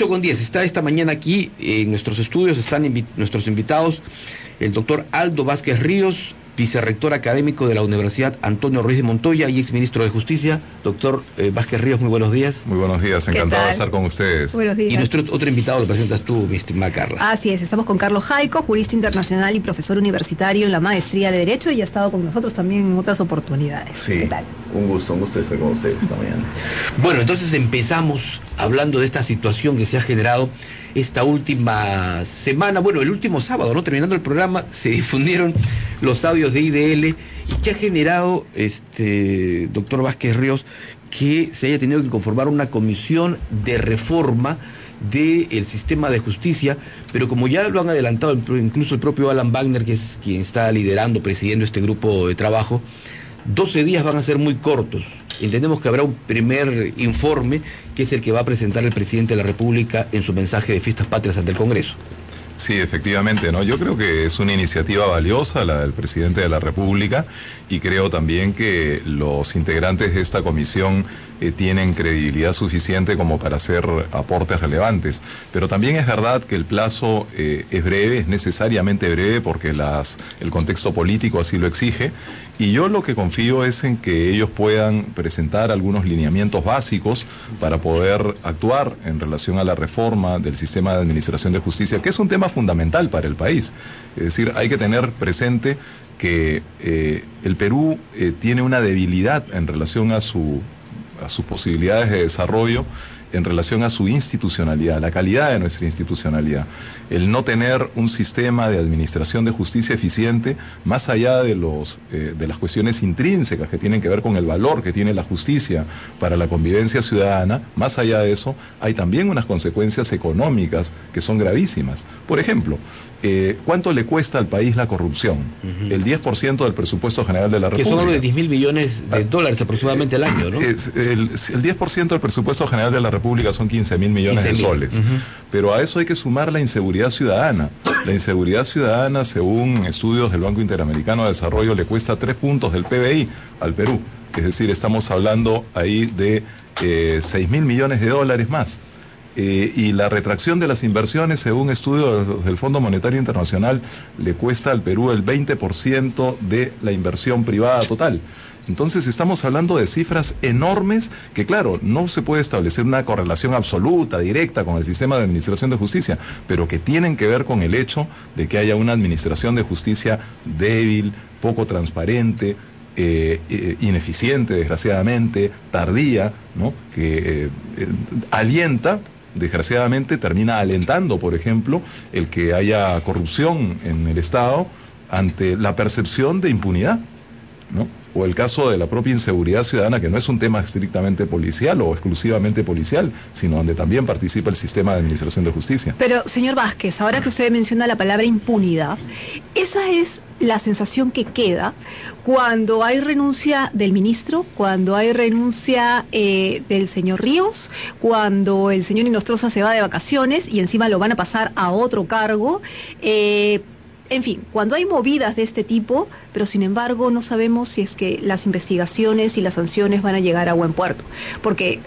8:10, está esta mañana aquí en nuestros estudios, están nuestros invitados, el doctor Aldo Vázquez Ríos, vicerrector académico de la Universidad Antonio Ruiz de Montoya y exministro de Justicia. Doctor Vázquez Ríos, muy buenos días. Muy buenos días, encantado de estar con ustedes. Buenos días. Y nuestro otro invitado lo presentas tú, mi estimada Carla. Así es, estamos con Carlos Jaico, jurista internacional y profesor universitario en la maestría de Derecho, y ha estado con nosotros también en otras oportunidades. Sí, ¿Qué tal? un gusto estar con ustedes esta mañana. Bueno, entonces empezamos hablando de esta situación que se ha generado esta última semana, bueno, el último sábado, ¿no? Terminando el programa, se difundieron los audios de IDL y que ha generado, doctor Vázquez Ríos, que se haya tenido que conformar una comisión de reforma del sistema de justicia, pero como ya lo han adelantado incluso el propio Alan Wagner, que es quien está liderando, presidiendo este grupo de trabajo, 12 días van a ser muy cortos. Entendemos que habrá un primer informe, que es el que va a presentar el presidente de la República en su mensaje de Fiestas Patrias ante el Congreso. Sí, efectivamente, ¿no? Yo creo que es una iniciativa valiosa la del presidente de la República, y creo también que los integrantes de esta comisión tienen credibilidad suficiente como para hacer aportes relevantes. Pero también es verdad que el plazo es breve, es necesariamente breve porque el contexto político así lo exige, y yo lo que confío es en que ellos puedan presentar algunos lineamientos básicos para poder actuar en relación a la reforma del sistema de administración de justicia, que es un tema fundamental para el país. Es decir, hay que tener presente que el Perú tiene una debilidad en relación a sus posibilidades de desarrollo, en relación a su institucionalidad, la calidad de nuestra institucionalidad. El no tener un sistema de administración de justicia eficiente, más allá de las cuestiones intrínsecas que tienen que ver con el valor que tiene la justicia para la convivencia ciudadana, más allá de eso, hay también unas consecuencias económicas que son gravísimas. Por ejemplo, ¿cuánto le cuesta al país la corrupción? El 10% del presupuesto general de la República. Que son algo de 10.000 millones de dólares aproximadamente al año, ¿no? El 10% del presupuesto general de la República son 15.000 millones de soles. Pero a eso hay que sumar la inseguridad ciudadana. La inseguridad ciudadana, según estudios del Banco Interamericano de Desarrollo, le cuesta 3 puntos del PBI al Perú. Es decir, estamos hablando ahí de 6.000 millones de dólares más. Y la retracción de las inversiones, según estudios del Fondo Monetario Internacional, le cuesta al Perú el 20% de la inversión privada total. Entonces estamos hablando de cifras enormes que, claro, no se puede establecer una correlación absoluta, directa con el sistema de administración de justicia, pero que tienen que ver con el hecho de que haya una administración de justicia débil, poco transparente, ineficiente, desgraciadamente, tardía, ¿no? Que desgraciadamente termina alentando, por ejemplo, el que haya corrupción en el Estado ante la percepción de impunidad, ¿no? O el caso de la propia inseguridad ciudadana, que no es un tema estrictamente policial o exclusivamente policial, sino donde también participa el sistema de administración de justicia. Pero, señor Vázquez, ahora que usted menciona la palabra impunidad, esa es la sensación que queda cuando hay renuncia del ministro, cuando hay renuncia del señor Ríos, cuando el señor Inostroza se va de vacaciones y encima lo van a pasar a otro cargo. En fin, cuando hay movidas de este tipo, pero sin embargo no sabemos si es que las investigaciones y las sanciones van a llegar a buen puerto. Porque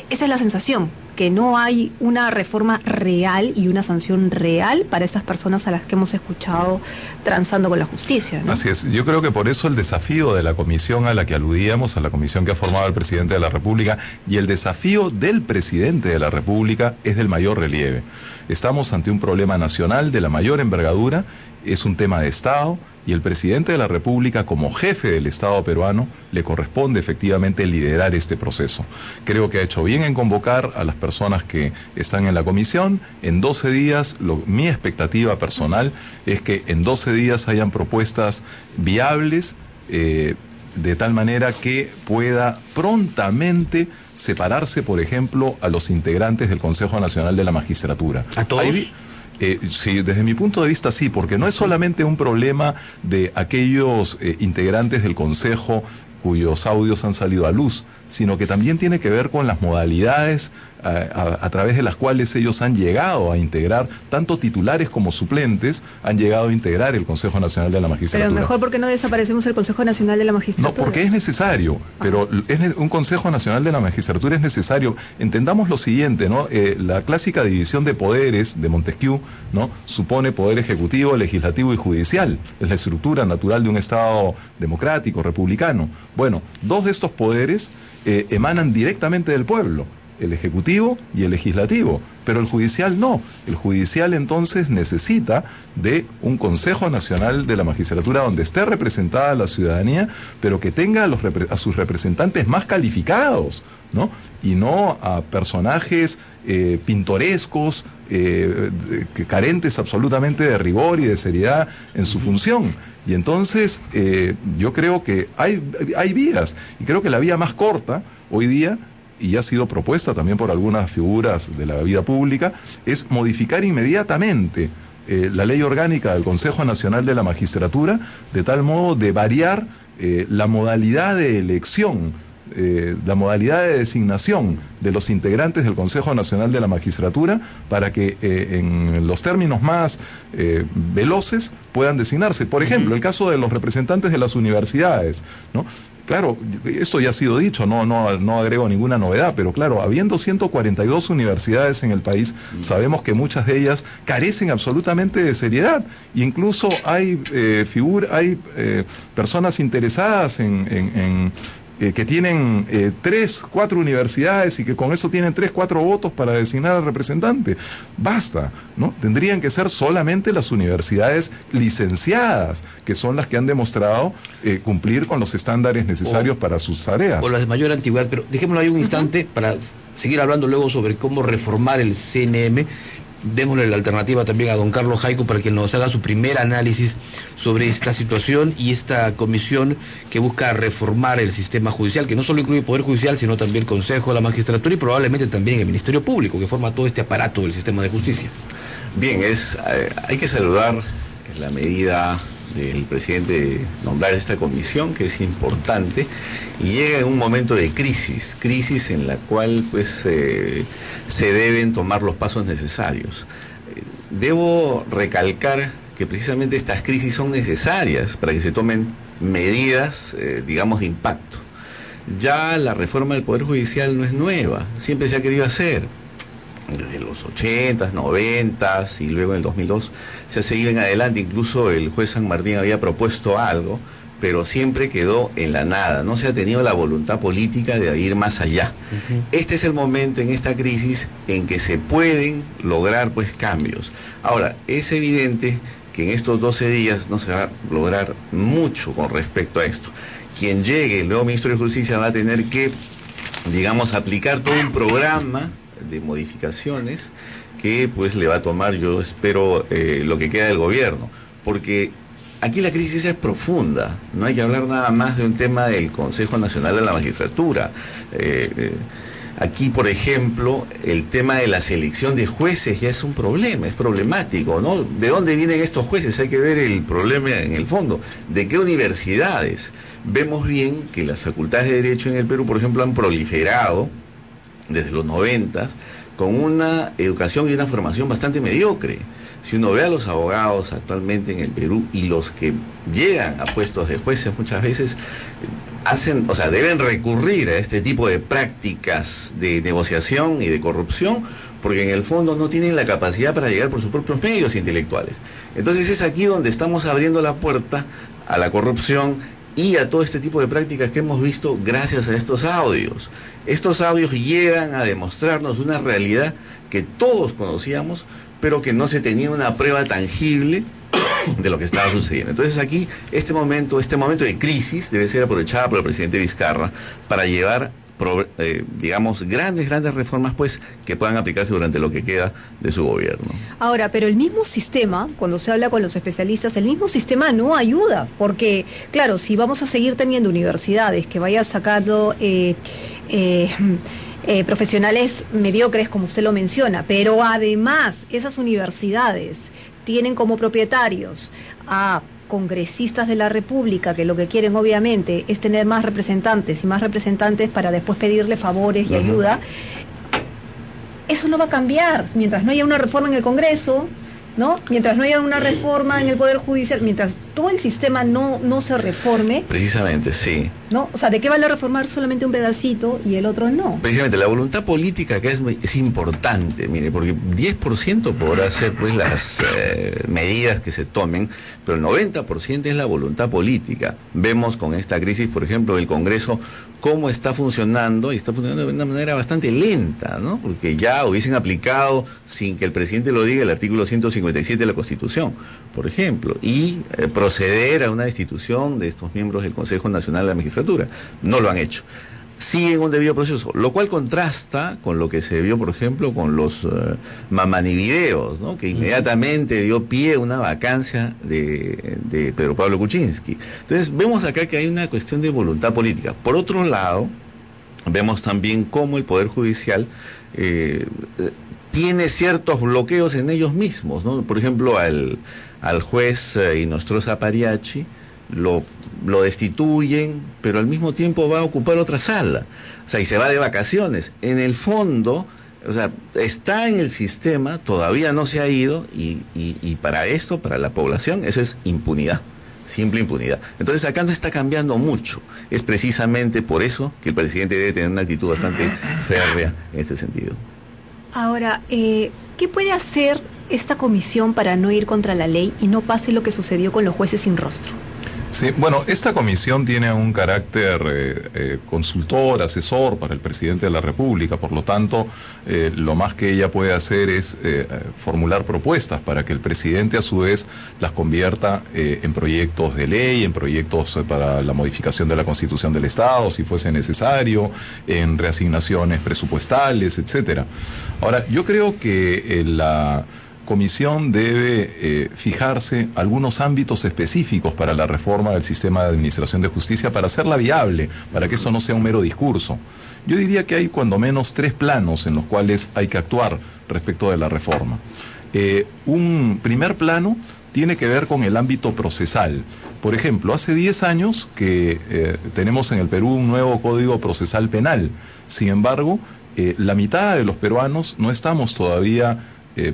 esa es la sensación, que no hay una reforma real y una sanción real para esas personas a las que hemos escuchado transando con la justicia, ¿no? Así es. Yo creo que por eso el desafío de la comisión a la que aludíamos, a la comisión que ha formado el presidente de la República, y el desafío del presidente de la República es del mayor relieve. Estamos ante un problema nacional de la mayor envergadura, es un tema de Estado, y el presidente de la República, como jefe del Estado peruano, le corresponde efectivamente liderar este proceso. Creo que ha hecho bien en convocar a las personas que están en la comisión. En 12 días, mi expectativa personal es que en 12 días hayan propuestas viables, de tal manera que pueda prontamente separarse, por ejemplo, a los integrantes del Consejo Nacional de la Magistratura. ¿A todos? Sí, desde mi punto de vista sí, porque no es solamente un problema de aquellos integrantes del Consejo cuyos audios han salido a luz, sino que también tiene que ver con las modalidades a través de las cuales ellos han llegado a integrar, tanto titulares como suplentes, han llegado a integrar el Consejo Nacional de la Magistratura. Pero mejor porque no desaparecemos el Consejo Nacional de la Magistratura. No, porque es necesario, pero un Consejo Nacional de la Magistratura es necesario. Entendamos lo siguiente, ¿no? La clásica división de poderes de Montesquieu, ¿no? Supone poder ejecutivo, legislativo y judicial. Es la estructura natural de un Estado democrático, republicano. Bueno, dos de estos poderes emanan directamente del pueblo, el ejecutivo y el legislativo, pero el judicial no. El judicial entonces necesita de un Consejo Nacional de la Magistratura donde esté representada la ciudadanía, pero que tenga a sus representantes más calificados, ¿no? Y no a personajes pintorescos, carentes absolutamente de rigor y de seriedad en su función. Y entonces yo creo que hay vías, y creo que la vía más corta hoy día, y ha sido propuesta también por algunas figuras de la vida pública, es modificar inmediatamente la ley orgánica del Consejo Nacional de la Magistratura, de tal modo de variar la modalidad de elección, la modalidad de designación de los integrantes del Consejo Nacional de la Magistratura, para que en los términos más veloces puedan designarse. Por ejemplo, el caso de los representantes de las universidades, ¿no? Claro, esto ya ha sido dicho, no agrego ninguna novedad, pero claro, habiendo 142 universidades en el país, sabemos que muchas de ellas carecen absolutamente de seriedad. Incluso hay personas interesadas que tienen 3, 4 universidades y que con eso tienen 3, 4 votos para designar al representante. Basta, ¿no? Tendrían que ser solamente las universidades licenciadas, que son las que han demostrado cumplir con los estándares necesarios para sus tareas. O las de mayor antigüedad, pero dejémoslo ahí un instante para seguir hablando luego sobre cómo reformar el CNM. Démosle la alternativa también a don Carlos Jaico para que nos haga su primer análisis sobre esta situación y esta comisión que busca reformar el sistema judicial, que no solo incluye el Poder Judicial, sino también el Consejo de la Magistratura y probablemente también el Ministerio Público, que forma todo este aparato del sistema de justicia. Bien, hay que saludar la medida del presidente de nombrar esta comisión, que es importante, y llega en un momento de crisis en la cual pues se deben tomar los pasos necesarios. Debo recalcar que precisamente estas crisis son necesarias para que se tomen medidas, digamos, de impacto. Ya la reforma del Poder Judicial no es nueva, siempre se ha querido hacer. Desde los 80s, 90s y luego en el 2002 se ha seguido en adelante. Incluso el juez San Martín había propuesto algo, pero siempre quedó en la nada. No se ha tenido la voluntad política de ir más allá. Este es el momento en esta crisis en que se pueden lograr pues cambios. Ahora, es evidente que en estos 12 días no se va a lograr mucho con respecto a esto. Quien llegue, el nuevo ministro de Justicia, va a tener que, digamos, aplicar todo un programa de modificaciones que pues le va a tomar, yo espero, lo que queda del gobierno, porque aquí la crisis es profunda. No hay que hablar nada más de un tema del Consejo Nacional de la Magistratura. Aquí, por ejemplo, el tema de la selección de jueces ya es un problema, es problemático, ¿no? ¿De dónde vienen estos jueces? Hay que ver el problema en el fondo. ¿De qué universidades? Vemos bien que las facultades de Derecho en el Perú, por ejemplo, han proliferado desde los 90s, con una educación y una formación bastante mediocre. Si uno ve a los abogados actualmente en el Perú y los que llegan a puestos de jueces muchas veces deben recurrir a este tipo de prácticas de negociación y de corrupción, porque en el fondo no tienen la capacidad para llegar por sus propios medios intelectuales. Entonces es aquí donde estamos abriendo la puerta a la corrupción y a todo este tipo de prácticas que hemos visto gracias a estos audios. Estos audios llegan a demostrarnos una realidad que todos conocíamos, pero que no se tenía una prueba tangible de lo que estaba sucediendo. Entonces aquí, este momento de crisis debe ser aprovechada por el presidente Vizcarra para llevar digamos, grandes reformas pues que puedan aplicarse durante lo que queda de su gobierno. Ahora, pero el mismo sistema, cuando se habla con los especialistas, el mismo sistema no ayuda, porque, claro, si vamos a seguir teniendo universidades que vayan sacando profesionales mediocres, como usted lo menciona, pero además esas universidades tienen como propietarios a congresistas de la República, que lo que quieren obviamente es tener más representantes y más representantes para después pedirle favores y ayuda. eso no va a cambiar mientras no haya una reforma en el Congreso, ¿no? Mientras no haya una reforma en el Poder Judicial, mientras todo el sistema no se reforme. Precisamente, sí. ¿No? O sea, ¿de qué vale reformar solamente un pedacito y el otro no? Precisamente, la voluntad política acá es importante, mire, porque 10% podrá ser pues las medidas que se tomen, pero el 90% es la voluntad política. Vemos con esta crisis, por ejemplo, el Congreso, cómo está funcionando, y está funcionando de una manera bastante lenta, ¿no? Porque ya hubiesen aplicado, sin que el presidente lo diga, el artículo 157 de la Constitución, por ejemplo, y proceder a una destitución de estos miembros del Consejo Nacional de la Magistratura. No lo han hecho. Siguen un debido proceso, lo cual contrasta con lo que se vio, por ejemplo, con los mamanivideos, ¿no? Que inmediatamente dio pie a una vacancia de Pedro Pablo Kuczynski. Entonces, vemos acá que hay una cuestión de voluntad política. Por otro lado, vemos también cómo el Poder Judicial tiene ciertos bloqueos en ellos mismos, ¿no? Por ejemplo, al juez Inostroza Pariachi lo destituyen, pero al mismo tiempo va a ocupar otra sala, o sea, y se va de vacaciones. En el fondo, o sea, está en el sistema, todavía no se ha ido, y para esto, para la población, eso es impunidad, simple impunidad. Entonces acá no está cambiando mucho. Es precisamente por eso que el presidente debe tener una actitud bastante férrea en este sentido. Ahora, ¿qué puede hacer esta comisión para no ir contra la ley y no pase lo que sucedió con los jueces sin rostro? Sí, bueno, esta comisión tiene un carácter consultor, asesor para el presidente de la República, por lo tanto, lo más que ella puede hacer es formular propuestas para que el presidente a su vez las convierta en proyectos de ley, en proyectos para la modificación de la Constitución del Estado, si fuese necesario, en reasignaciones presupuestales, etcétera. Ahora, yo creo que la comisión debe fijarse algunos ámbitos específicos para la reforma del sistema de administración de justicia para hacerla viable, para que eso no sea un mero discurso. Yo diría que hay cuando menos 3 planos en los cuales hay que actuar respecto de la reforma. Un primer plano tiene que ver con el ámbito procesal. Por ejemplo, hace 10 años que tenemos en el Perú un nuevo Código Procesal Penal. Sin embargo, la mitad de los peruanos no estamos todavía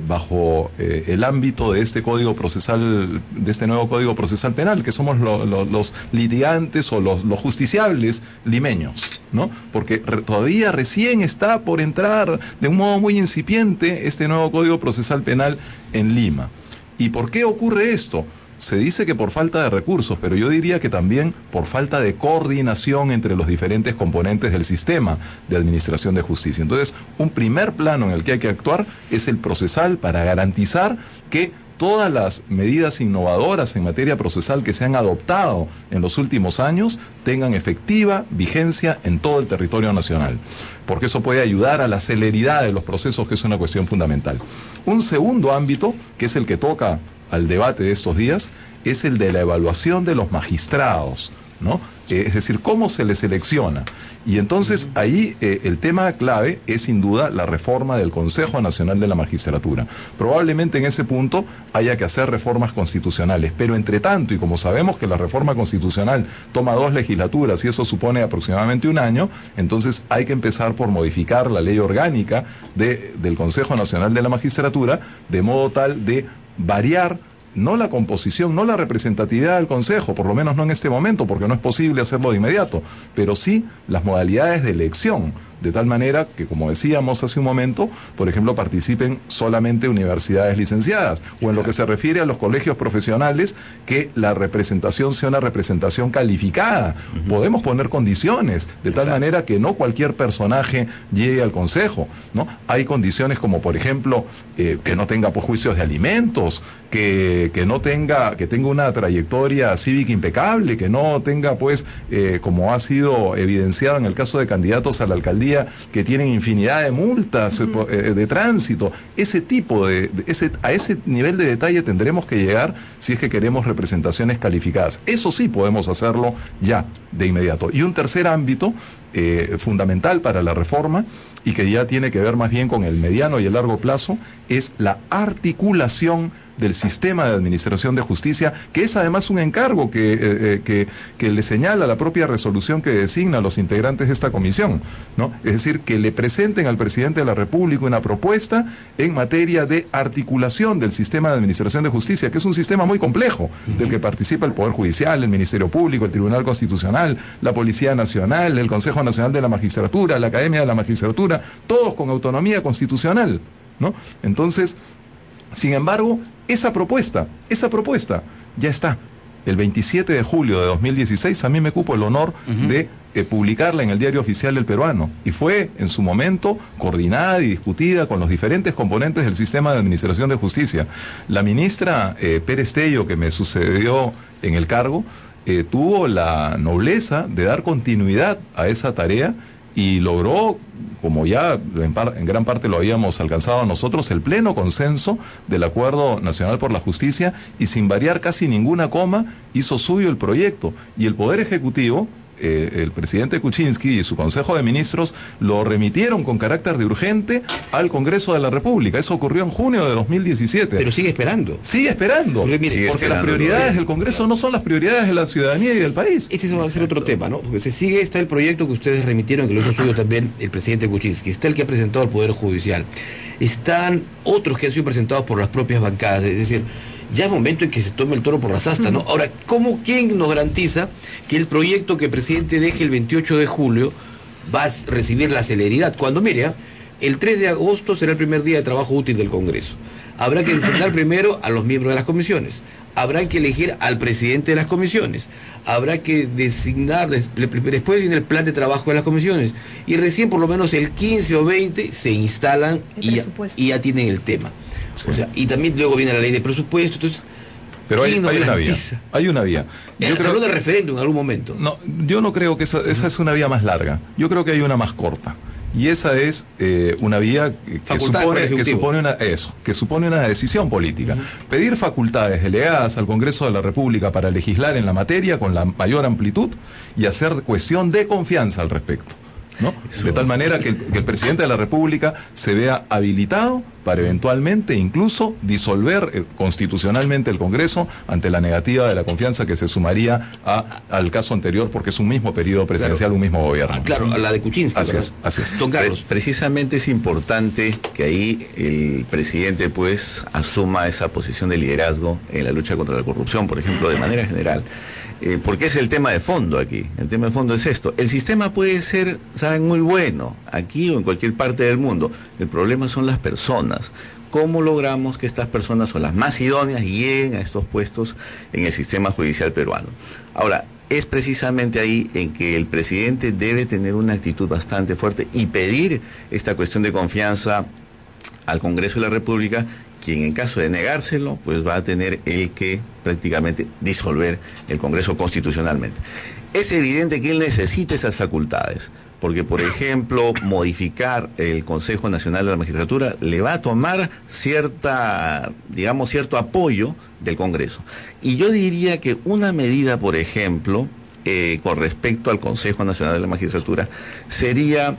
bajo el ámbito de este código procesal, de este nuevo Código Procesal Penal, que somos los litigantes o los justiciables limeños, ¿no? Porque todavía recién está por entrar de un modo muy incipiente este nuevo Código Procesal Penal en Lima. ¿Y por qué ocurre esto? Se dice que por falta de recursos, pero yo diría que también por falta de coordinación entre los diferentes componentes del sistema de administración de justicia. Entonces, un primer plano en el que hay que actuar es el procesal para garantizar que todas las medidas innovadoras en materia procesal que se han adoptado en los últimos años tengan efectiva vigencia en todo el territorio nacional, porque eso puede ayudar a la celeridad de los procesos, que es una cuestión fundamental. Un segundo ámbito, que es el que toca al debate de estos días, es el de la evaluación de los magistrados, ¿no? Es decir, cómo se les selecciona. Y entonces ahí el tema clave es sin duda la reforma del Consejo Nacional de la Magistratura. Probablemente en ese punto haya que hacer reformas constitucionales, pero entre tanto, y como sabemos que la reforma constitucional toma 2 legislaturas y eso supone aproximadamente un año, entonces hay que empezar por modificar la ley orgánica del Consejo Nacional de la Magistratura, de modo tal de variar no la composición, no la representatividad del Consejo, por lo menos no en este momento, porque no es posible hacerlo de inmediato, pero sí las modalidades de elección, de tal manera que, como decíamos hace un momento, por ejemplo, participen solamente universidades licenciadas, o en lo que se refiere a los colegios profesionales, que la representación sea una representación calificada. Podemos poner condiciones, de tal manera que no cualquier personaje llegue al Consejo, ¿no? Hay condiciones como, por ejemplo, que no tenga juicios de alimentos, que tenga una trayectoria cívica impecable, que no tenga, como ha sido evidenciado en el caso de candidatos a la alcaldía, que tienen infinidad de multas de tránsito. Ese tipo a ese nivel de detalle tendremos que llegar si es que queremos representaciones calificadas. Eso sí podemos hacerlo ya, de inmediato. Y un tercer ámbito fundamental para la reforma, y que ya tiene que ver más bien con el mediano y el largo plazo, es la articulación del sistema de administración de justicia, que es además un encargo que le señala la propia resolución que designa a los integrantes de esta comisión, ¿no? Es decir, que le presenten al presidente de la República una propuesta en materia de articulación del sistema de administración de justicia, que es un sistema muy complejo, del que participa el Poder Judicial, el Ministerio Público, el Tribunal Constitucional, la Policía Nacional, el Consejo Nacional de la Magistratura, la Academia de la Magistratura, todos con autonomía constitucional, ¿no? Entonces, sin embargo, esa propuesta ya está. El 27 de julio de 2016 a mí me cupo el honor de publicarla en el Diario Oficial del Peruano, y fue en su momento coordinada y discutida con los diferentes componentes del sistema de administración de justicia. La ministra Pérez Tello, que me sucedió en el cargo, tuvo la nobleza de dar continuidad a esa tarea y logró, como ya en gran parte lo habíamos alcanzado nosotros, el pleno consenso del Acuerdo Nacional por la Justicia, y sin variar casi ninguna coma hizo suyo el proyecto, y el Poder Ejecutivo, el presidente Kuczynski y su Consejo de Ministros lo remitieron con carácter de urgente al Congreso de la República. Eso ocurrió en junio de 2017. Pero sigue esperando. Sigue esperando. Porque las prioridades del Congreso no son las prioridades de la ciudadanía y del país. Este va a ser otro tema, ¿no? Porque está el proyecto que ustedes remitieron, que lo hizo suyo también el presidente Kuczynski. Está el que ha presentado el Poder Judicial. Están otros que han sido presentados por las propias bancadas. Es decir, ya es momento en que se tome el toro por las astas, ¿no? Ahora, ¿quién nos garantiza que el proyecto que el presidente deje el 28 de julio va a recibir la celeridad? Cuando, mire, el 3 de agosto será el primer día de trabajo útil del Congreso. Habrá que designar primero a los miembros de las comisiones. Habrá que elegir al presidente de las comisiones. Habrá que designar, después viene el plan de trabajo de las comisiones. Y recién, por lo menos el 15 o 20, se instalan y ya tienen el tema. Sí. O sea, y también luego viene la ley de presupuesto. Entonces, pero hay una vía. Se habló de referéndum en algún momento. No, yo no creo que esa es una vía más larga. Yo creo que hay una más corta. Y esa es una vía que supone una decisión política. Pedir facultades delegadas al Congreso de la República para legislar en la materia con la mayor amplitud y hacer cuestión de confianza al respecto, ¿no? De tal manera que el presidente de la República se vea habilitado para eventualmente incluso disolver constitucionalmente el Congreso ante la negativa de la confianza que se sumaría al caso anterior, porque es un mismo periodo presidencial, un mismo gobierno. Claro, a la de Kuczynski. Así es. Don Carlos. Precisamente es importante que ahí el presidente pues asuma esa posición de liderazgo en la lucha contra la corrupción, por ejemplo, de manera general. Porque es el tema de fondo aquí. El tema de fondo es esto. El sistema puede ser, saben, muy bueno aquí o en cualquier parte del mundo. El problema son las personas. ¿Cómo logramos que estas personas o las más idóneas lleguen a estos puestos en el sistema judicial peruano? Ahora, es precisamente ahí en que el presidente debe tener una actitud bastante fuerte y pedir esta cuestión de confianza al Congreso de la República, quien en caso de negárselo, pues va a tener el que prácticamente disolver el Congreso constitucionalmente. Es evidente que él necesita esas facultades, porque, por ejemplo, modificar el Consejo Nacional de la Magistratura le va a tomar cierto apoyo del Congreso. Y yo diría que una medida, por ejemplo, con respecto al Consejo Nacional de la Magistratura, sería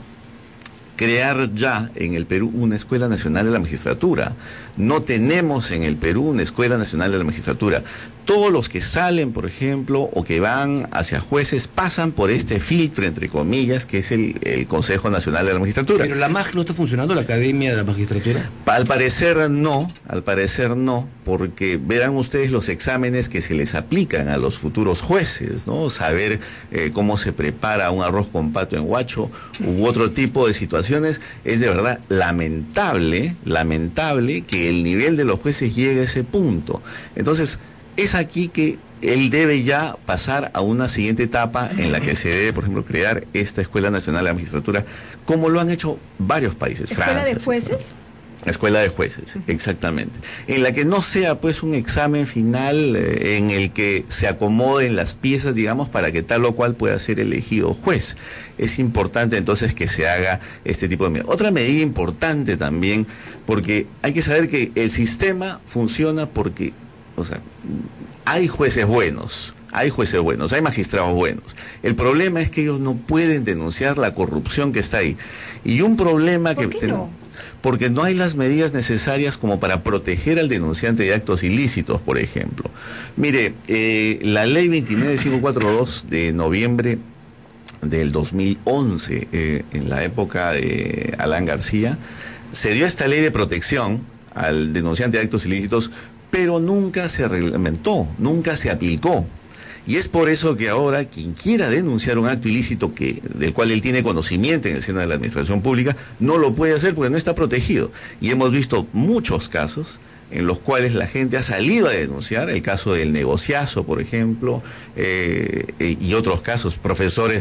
crear ya en el Perú una Escuela Nacional de la Magistratura. No tenemos en el Perú una Escuela Nacional de la Magistratura. Todos los que salen, por ejemplo, o que van hacia jueces, pasan por este filtro, entre comillas, que es el Consejo Nacional de la Magistratura. ¿Pero la MAG no está funcionando, la Academia de la Magistratura? Al parecer no, porque verán ustedes los exámenes que se les aplican a los futuros jueces, ¿no? Saber cómo se prepara un arroz con pato en Huacho u otro tipo de situaciones. Es de verdad lamentable que el nivel de los jueces llegue a ese punto. Entonces, es aquí que él debe ya pasar a una siguiente etapa en la que se debe, por ejemplo, crear esta Escuela Nacional de la Magistratura, como lo han hecho varios países. ¿Escuela de jueces? Escuela de jueces, exactamente. En la que no sea pues un examen final en el que se acomoden las piezas, digamos, para que tal o cual pueda ser elegido juez. Es importante entonces que se haga este tipo de medida. Otra medida importante también, porque hay que saber que el sistema funciona porque, o sea, hay jueces buenos, hay magistrados buenos. El problema es que ellos no pueden denunciar la corrupción que está ahí. Y un problema ¿Por qué no? porque no hay las medidas necesarias como para proteger al denunciante de actos ilícitos, por ejemplo. Mire, la ley 29542 de noviembre del 2011, en la época de Alan García, se dio esta ley de protección al denunciante de actos ilícitos, pero nunca se reglamentó, nunca se aplicó. Y es por eso que ahora quien quiera denunciar un acto ilícito del cual él tiene conocimiento en el seno de la administración pública, no lo puede hacer porque no está protegido. Y hemos visto muchos casos en los cuales la gente ha salido a denunciar, el caso del negociazo, por ejemplo, y otros casos, profesores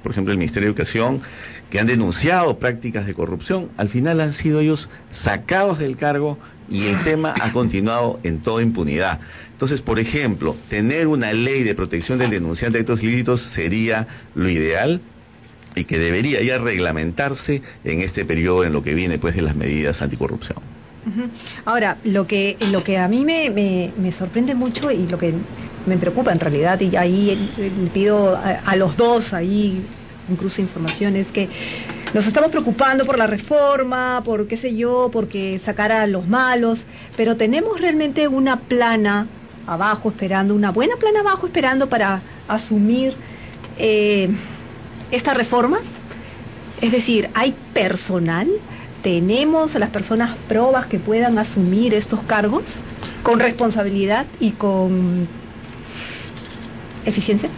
por ejemplo, del Ministerio de Educación, que han denunciado prácticas de corrupción, al final han sido ellos sacados del cargo y el tema ha continuado en toda impunidad. Entonces, por ejemplo, tener una ley de protección del denunciante de actos ilícitos sería lo ideal y que debería ya reglamentarse en este periodo en lo que viene pues de las medidas anticorrupción. Ahora, lo que a mí me sorprende mucho y lo que me preocupa en realidad, y ahí le pido a los dos ahí un cruce de información, es que nos estamos preocupando por la reforma, por qué sé yo, porque sacar a los malos, pero tenemos realmente una plana abajo esperando, una buena plana abajo esperando para asumir esta reforma. Es decir, ¿hay personal? ¿Tenemos a las personas probas que puedan asumir estos cargos con responsabilidad y con eficiencia?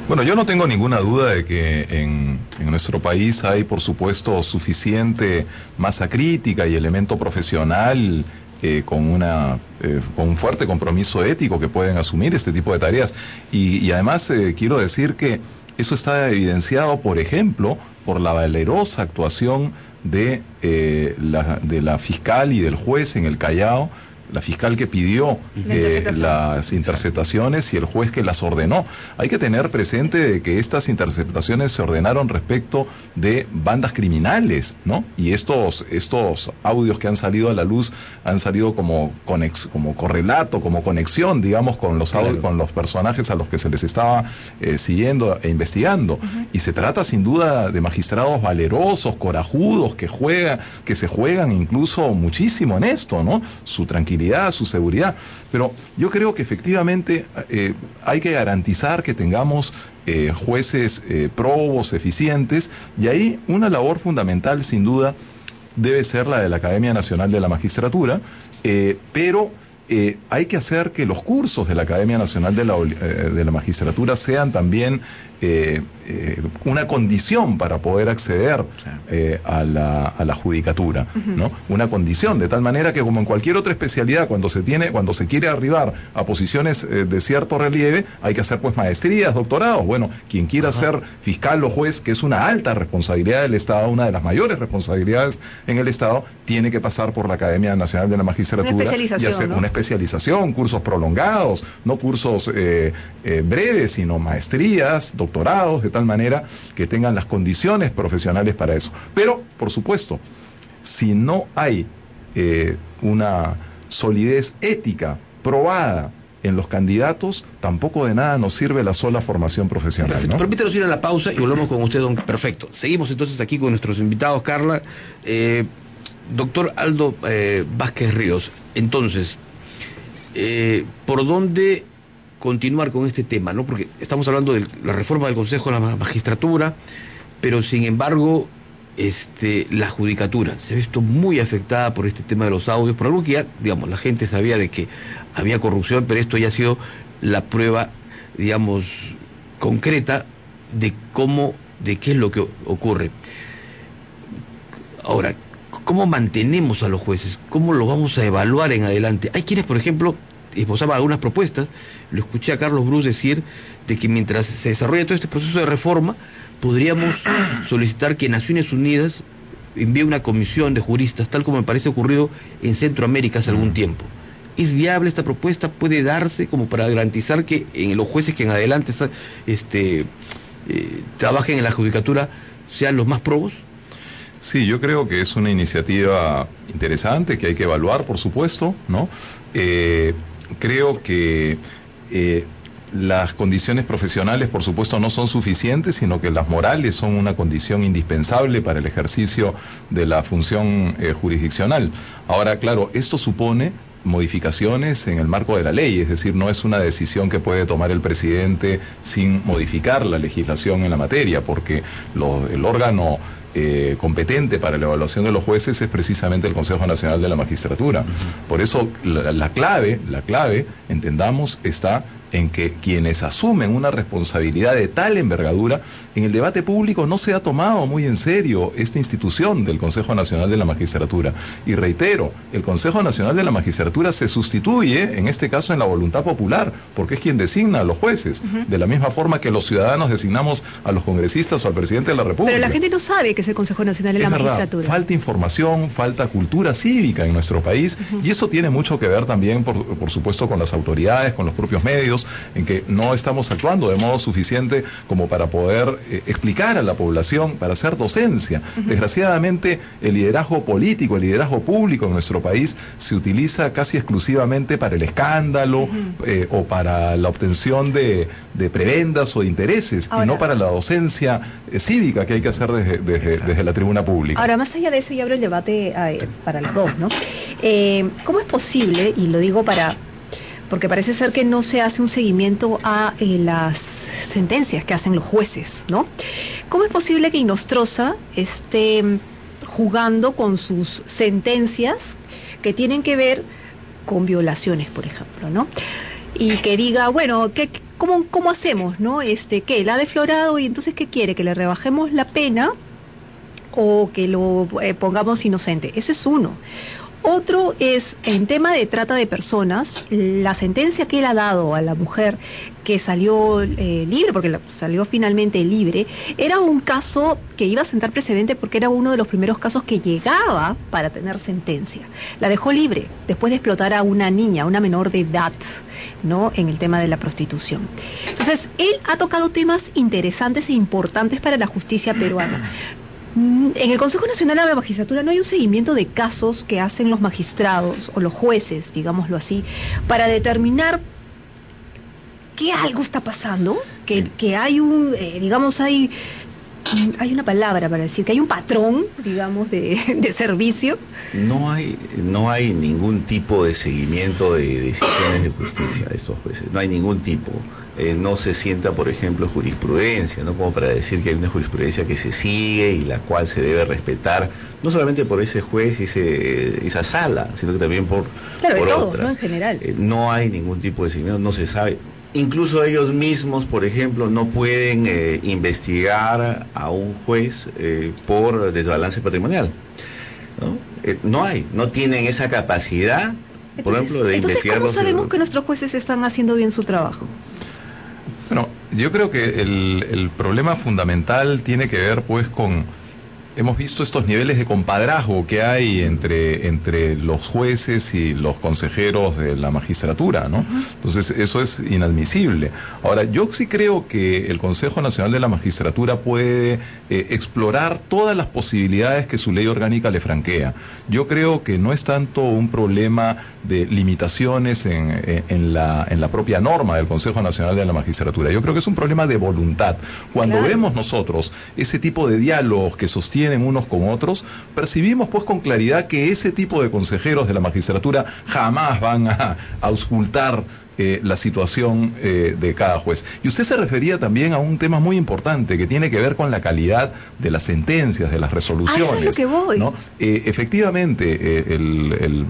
Bueno, yo no tengo ninguna duda de que en nuestro país hay, por supuesto, suficiente masa crítica y elemento profesional con un fuerte compromiso ético que pueden asumir este tipo de tareas. Y además quiero decir que eso está evidenciado, por ejemplo, por la valerosa actuación de la fiscal y del juez en el Callao, la fiscal que pidió las interceptaciones y el juez que las ordenó. Hay que tener presente de que estas interceptaciones se ordenaron respecto de bandas criminales, ¿no? Y estos audios que han salido a la luz han salido como correlato, como conexión, digamos, con los audios, con los personajes a los que se les estaba siguiendo e investigando. Y se trata sin duda de magistrados valerosos, corajudos, que se juegan incluso muchísimo en esto, ¿no? Su tranquilidad, su seguridad, pero yo creo que efectivamente hay que garantizar que tengamos jueces probos, eficientes, y ahí una labor fundamental sin duda debe ser la de la Academia Nacional de la Magistratura, pero hay que hacer que los cursos de la Academia Nacional de la Magistratura sean también una condición para poder acceder a la judicatura, ¿no? Una condición, de tal manera que como en cualquier otra especialidad, cuando se quiere arribar a posiciones de cierto relieve, hay que hacer pues maestrías, doctorados. Bueno, quien quiera ser fiscal o juez, que es una alta responsabilidad del Estado, una de las mayores responsabilidades en el Estado, tiene que pasar por la Academia Nacional de la Magistratura y hacer una especialización, cursos prolongados, no cursos breves, sino maestrías, doctorados, de tal manera que tengan las condiciones profesionales para eso. Pero, por supuesto, si no hay una solidez ética probada en los candidatos, tampoco de nada nos sirve la sola formación profesional, ¿no? Permítanos ir a la pausa y volvemos con usted, don. Perfecto. Seguimos entonces aquí con nuestros invitados, Carla. Doctor Aldo Vázquez Ríos, entonces, ¿por dónde continuar con este tema, ¿no? Porque estamos hablando de la reforma del Consejo de la Magistratura, pero sin embargo, la judicatura se ha visto muy afectada por este tema de los audios, por algo que ya, digamos, la gente sabía de que había corrupción, pero esto ya ha sido la prueba, digamos, concreta de qué es lo que ocurre. Ahora, ¿cómo mantenemos a los jueces? ¿Cómo los vamos a evaluar en adelante? Hay quienes, por ejemplo, esbozaban algunas propuestas. Lo escuché a Carlos Bruce decir de que mientras se desarrolla todo este proceso de reforma, podríamos solicitar que Naciones Unidas envíe una comisión de juristas, tal como me parece ocurrido en Centroamérica hace algún tiempo. ¿Es viable esta propuesta? ¿Puede darse como para garantizar que los jueces que en adelante trabajen en la judicatura sean los más probos? Sí, yo creo que es una iniciativa interesante que hay que evaluar, por supuesto, ¿no? Creo que las condiciones profesionales, por supuesto, no son suficientes, sino que las morales son una condición indispensable para el ejercicio de la función jurisdiccional. Ahora, claro, esto supone modificaciones en el marco de la ley, es decir, no es una decisión que puede tomar el presidente sin modificar la legislación en la materia, porque el órgano competente para la evaluación de los jueces es precisamente el Consejo Nacional de la Magistratura. Por eso la clave, entendamos, está en que quienes asumen una responsabilidad de tal envergadura, en el debate público no se ha tomado muy en serio esta institución del Consejo Nacional de la Magistratura. Y reitero, el Consejo Nacional de la Magistratura se sustituye, en este caso, en la voluntad popular, porque es quien designa a los jueces, de la misma forma que los ciudadanos designamos a los congresistas o al presidente de la República. Pero la gente no sabe que es el Consejo Nacional de la Magistratura. Falta información, falta cultura cívica en nuestro país, y eso tiene mucho que ver también, por supuesto, con las autoridades, con los propios medios, en que no estamos actuando de modo suficiente como para poder explicar a la población, para hacer docencia. Desgraciadamente, el liderazgo político, el liderazgo público en nuestro país se utiliza casi exclusivamente para el escándalo o para la obtención de prebendas o de intereses. Ahora, y no para la docencia cívica que hay que hacer desde la tribuna pública. Ahora, más allá de eso, y abro el debate para los dos, ¿no? ¿Cómo es posible, y lo digo porque parece ser que no se hace un seguimiento a las sentencias que hacen los jueces, ¿no? ¿Cómo es posible que Inostroza esté jugando con sus sentencias que tienen que ver con violaciones, por ejemplo, ¿no? Y que diga, bueno, ¿cómo hacemos, no? ¿Qué? ¿La ha deflorado y entonces qué quiere? ¿Que le rebajemos la pena o que lo pongamos inocente? Ese es uno. Otro es, en tema de trata de personas, la sentencia que él ha dado a la mujer que salió libre, porque salió finalmente libre, era un caso que iba a sentar precedente porque era uno de los primeros casos que llegaba para tener sentencia. La dejó libre después de explotar a una niña, una menor de edad, ¿no? En el tema de la prostitución. Entonces, él ha tocado temas interesantes e importantes para la justicia peruana. En el Consejo Nacional de la Magistratura no hay un seguimiento de casos que hacen los magistrados o los jueces, digámoslo así, para determinar que algo está pasando, que hay hay una palabra para decir que hay un patrón, digamos, de servicio. No hay ningún tipo de seguimiento de decisiones de justicia de estos jueces, no hay ningún tipo. No se sienta, por ejemplo, jurisprudencia, ¿no? Como para decir que hay una jurisprudencia que se sigue y la cual se debe respetar, no solamente por ese juez y esa sala, sino que también por todos, otras. ¿no? En general. No hay ningún tipo de seguimiento, no se sabe. Incluso ellos mismos, por ejemplo, no pueden investigar a un juez por desbalance patrimonial, ¿no? No tienen esa capacidad, por ejemplo, de investigar. ¿Cómo sabemos que nuestros jueces están haciendo bien su trabajo? Bueno, yo creo que el problema fundamental tiene que ver pues con... Hemos visto estos niveles de compadrazgo que hay entre los jueces y los consejeros de la magistratura, ¿no? Entonces, eso es inadmisible. Ahora, yo sí creo que el Consejo Nacional de la Magistratura puede explorar todas las posibilidades que su ley orgánica le franquea. Yo creo que no es tanto un problema de limitaciones en la propia norma del Consejo Nacional de la Magistratura. Yo creo que es un problema de voluntad. Cuando vemos nosotros ese tipo de diálogos que sostienen unos con otros, percibimos pues con claridad que ese tipo de consejeros de la magistratura jamás van a auscultar la situación de cada juez. Y usted se refería también a un tema muy importante que tiene que ver con la calidad de las sentencias, de las resoluciones. Eso es lo que voy. ¿No? Efectivamente, el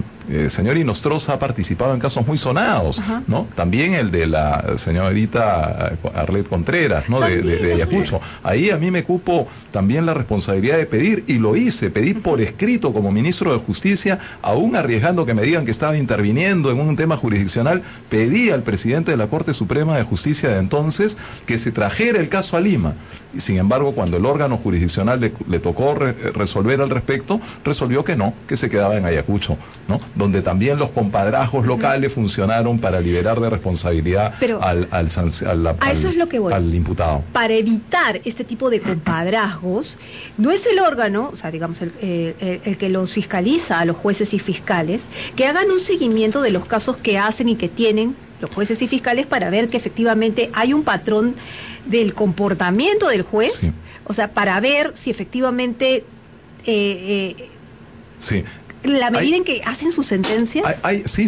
señor Inostroza ha participado en casos muy sonados, ¿no? También el de la señorita Arlet Contreras, ¿no? De Ayacucho. Ahí a mí me cupo también la responsabilidad de pedir, y lo hice, pedí por escrito como ministro de Justicia, aún arriesgando que me digan que estaba interviniendo en un tema jurisdiccional, pedí al presidente de la Corte Suprema de Justicia de entonces que se trajera el caso a Lima. Y sin embargo, cuando el órgano jurisdiccional le tocó resolver al respecto, resolvió que no, que se quedaba en Ayacucho, ¿no? donde también los compadrazgos locales funcionaron para liberar de responsabilidad eso es lo que voy. al imputado. Para evitar este tipo de compadrazgos, no es el órgano, o sea, digamos, el que los fiscaliza a los jueces y fiscales, que hagan un seguimiento de los casos que hacen y que tienen los jueces y fiscales para ver que efectivamente hay un patrón del comportamiento del juez, sí. O sea, para ver si efectivamente sí. la medida en que hacen sus sentencias. Sí.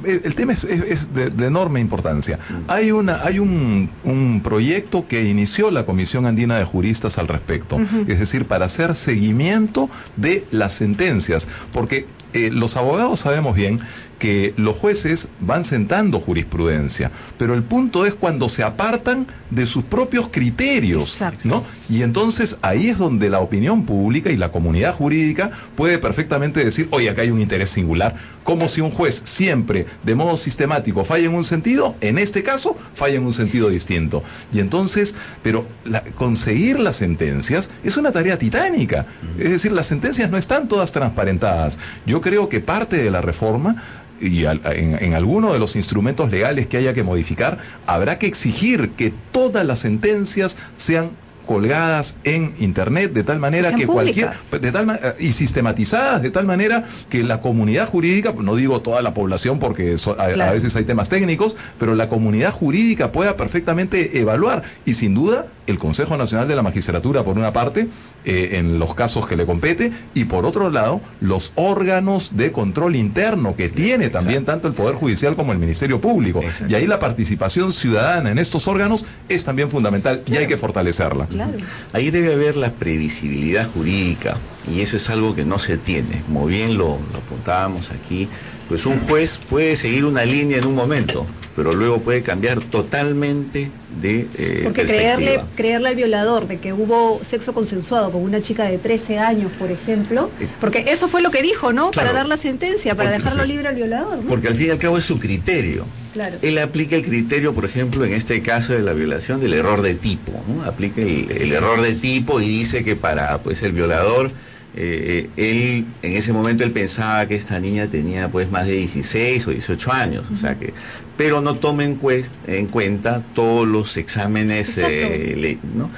El tema es de enorme importancia. Hay un proyecto que inició la Comisión Andina de Juristas al respecto. Es decir, para hacer seguimiento de las sentencias. Porque los abogados sabemos bien que los jueces van sentando jurisprudencia, pero el punto es cuando se apartan de sus propios criterios, ¿no? Y entonces ahí es donde la opinión pública y la comunidad jurídica puede perfectamente decir, oye, acá hay un interés singular, como si un juez siempre, de modo sistemático, falla en un sentido, en este caso, falla en un sentido distinto. Y entonces, pero conseguir las sentencias es una tarea titánica. Es decir, las sentencias no están todas transparentadas. Yo creo que parte de la reforma y en alguno de los instrumentos legales que haya que modificar, habrá que exigir que todas las sentencias sean colgadas en internet de tal manera que y sistematizadas de tal manera que la comunidad jurídica, no digo toda la población porque a veces hay temas técnicos, pero la comunidad jurídica pueda perfectamente evaluar, y sin duda el Consejo Nacional de la Magistratura por una parte, en los casos que le compete, y por otro lado los órganos de control interno que tiene también tanto el Poder Judicial como el Ministerio Público. Y ahí la participación ciudadana en estos órganos es también fundamental y hay que fortalecerla. Ahí debe haber la previsibilidad jurídica, y eso es algo que no se tiene. Como bien lo apuntábamos aquí, pues un juez puede seguir una línea en un momento, pero luego puede cambiar totalmente de porque creerle al violador de que hubo sexo consensuado con una chica de 13 años, por ejemplo, porque eso fue lo que dijo, ¿no? Claro, para dar la sentencia, para dejarlo libre al violador, ¿no? Porque al fin y al cabo es su criterio. Claro. Él aplica el criterio, por ejemplo, en este caso de la violación, del error de tipo, ¿no? Aplica el error de tipo y dice que para pues el violador, él en ese momento él pensaba que esta niña tenía pues más de 16 o 18 años, o sea que, pero no toma en cuenta todos los exámenes ¿no?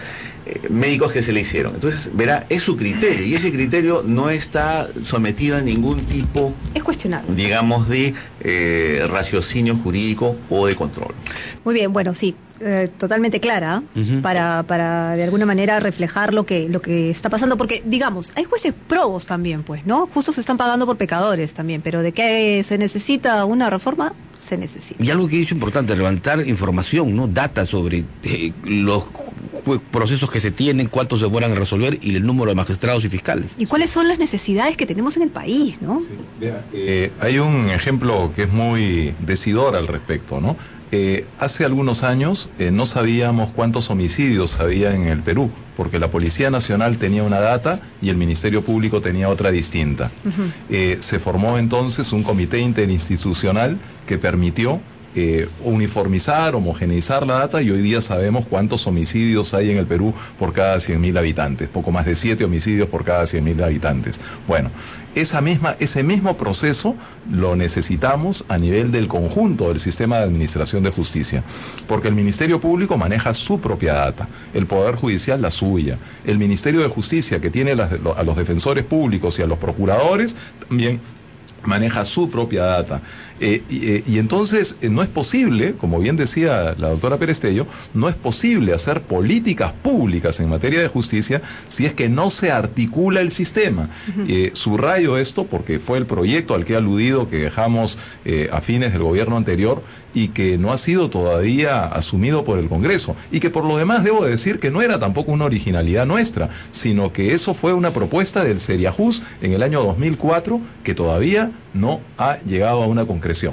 Médicos que se le hicieron. Entonces, verá, es su criterio, y ese criterio no está sometido a ningún tipo, es cuestionable, digamos, de raciocinio jurídico o de control. Muy bien, bueno, sí, totalmente clara, para de alguna manera reflejar lo que está pasando, porque, digamos, hay jueces probos también, pues, ¿no? Justo se están pagando por pecadores también, pero de que se necesita una reforma, se necesita. Y algo que es importante, levantar información, ¿no? Data sobre los procesos que se tienen, cuántos se demoran en resolver y el número de magistrados y fiscales. Y cuáles son las necesidades que tenemos en el país, ¿no? Sí, hay un ejemplo que es muy decidor al respecto, ¿no? Hace algunos años no sabíamos cuántos homicidios había en el Perú, porque la Policía Nacional tenía una data y el Ministerio Público tenía otra distinta. Se formó entonces un comité interinstitucional que permitió uniformizar, homogeneizar la data, y hoy día sabemos cuántos homicidios hay en el Perú por cada 100.000 habitantes, poco más de 7 homicidios por cada 100.000 habitantes. Bueno, ese mismo proceso lo necesitamos a nivel del conjunto del sistema de administración de justicia, porque el Ministerio Público maneja su propia data, el Poder Judicial la suya, el Ministerio de Justicia, que tiene a los defensores públicos y a los procuradores, también maneja su propia data. Y entonces no es posible, como bien decía la doctora Perestello, no es posible hacer políticas públicas en materia de justicia si es que no se articula el sistema. Subrayo esto porque fue el proyecto al que he aludido que dejamos a fines del gobierno anterior y que no ha sido todavía asumido por el Congreso, y que por lo demás debo decir que no era tampoco una originalidad nuestra, sino que eso fue una propuesta del Seriajus en el año 2004 que todavía no ha llegado a una concreción.